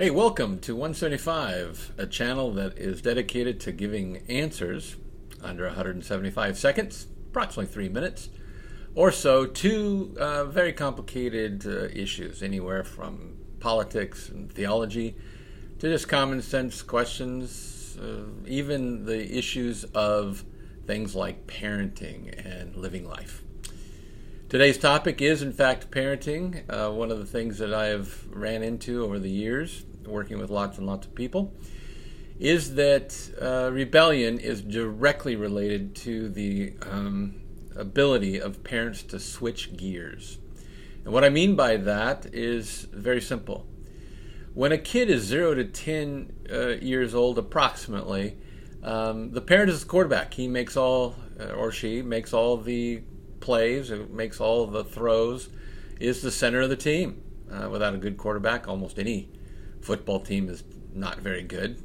Hey, welcome to 175, a channel that is dedicated to giving answers under 175 seconds, approximately 3 minutes or so, to very complicated issues, anywhere from politics and theology to just common sense questions, even the issues of things like parenting and living life. Today's topic is, in fact, parenting. One of the things that I have ran into over the years, working with lots and lots of people, is that rebellion is directly related to the ability of parents to switch gears. And what I mean by that is very simple. When a kid is 0 to 10 years old approximately, the parent is the quarterback. He makes all, or she makes all the plays, makes all the throws, is the center of the team. Without a good quarterback, almost any football team is not very good,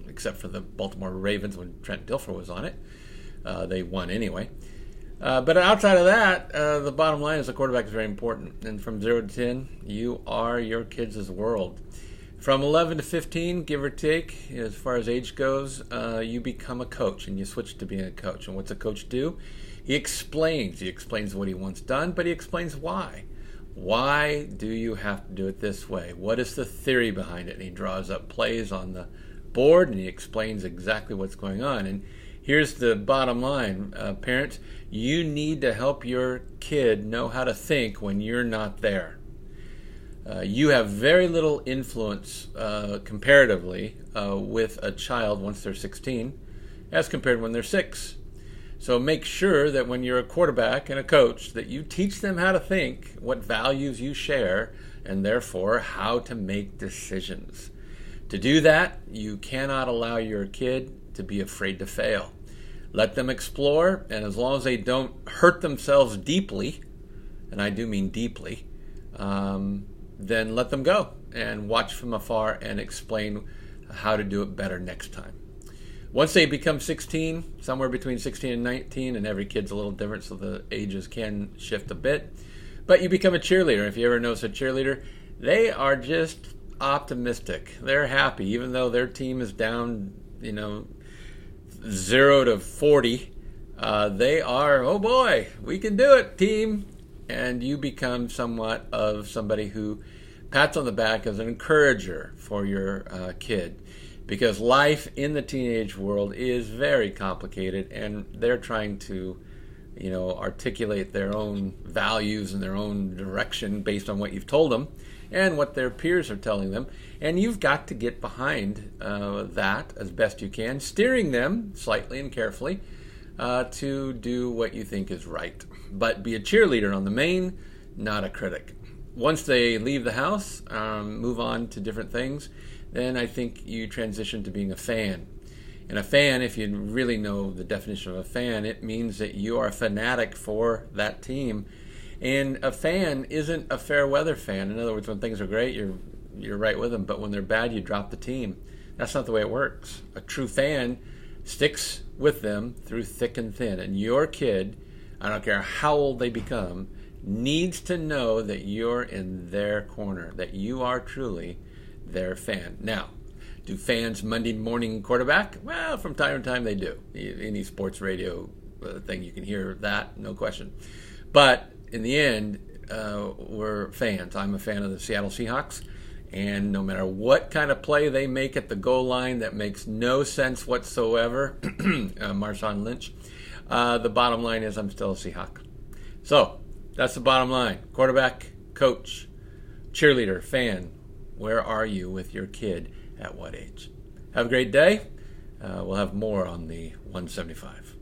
except for the Baltimore Ravens when Trent Dilfer was on it. They won anyway. But outside of that, the bottom line is the quarterback is very important. And from 0 to 10, you are your kids' world. From 11 to 15, give or take, as far as age goes, you become a coach and you switch to being a coach. And what's a coach do? He explains. He explains what he wants done, but he explains why. Why do you have to do it this way? What is the theory behind it? And he draws up plays on the board and he explains exactly what's going on. And here's the bottom line. Parents, you need to help your kid know how to think when you're not there. You have very little influence comparatively with a child once they're 16 as compared to when they're 6. So make sure that when you're a quarterback and a coach that you teach them how to think, what values you share, and therefore how to make decisions. To do that, you cannot allow your kid to be afraid to fail. Let them explore, and as long as they don't hurt themselves deeply, and I do mean deeply, then let them go and watch from afar and explain how to do it better next time. Once they become 16, somewhere between 16 and 19, and every kid's a little different, so the ages can shift a bit, but you become a cheerleader. If you ever notice a cheerleader, they are just optimistic. They're happy, even though their team is down, 0 to 40. They are, oh boy, we can do it, team. And you become somewhat of somebody who pats on the back as an encourager for your kid. Because life in the teenage world is very complicated, and they're trying to, articulate their own values and their own direction based on what you've told them and what their peers are telling them. And you've got to get behind that as best you can, steering them slightly and carefully to do what you think is right. But be a cheerleader on the main, not a critic. Once they leave the house, move on to different things, then I think you transition to being a fan. And a fan, if you really know the definition of a fan, it means that you are a fanatic for that team. And a fan isn't a fair weather fan. In other words, when things are great, you're right with them. But when they're bad, you drop the team. That's not the way it works. A true fan sticks with them through thick and thin. And your kid, I don't care how old they become, needs to know that you're in their corner, that you are truly their fan. Now, do fans Monday morning quarterback? Well, from time to time they do. Any sports radio thing, you can hear that, no question. But in the end, we're fans. I'm a fan of the Seattle Seahawks, and no matter what kind of play they make at the goal line that makes no sense whatsoever, Marshawn Lynch, the bottom line is I'm still a Seahawk. So that's the bottom line. Quarterback, coach, cheerleader, fan. Where are you with your kid at what age? Have a great day. We'll have more on the 175.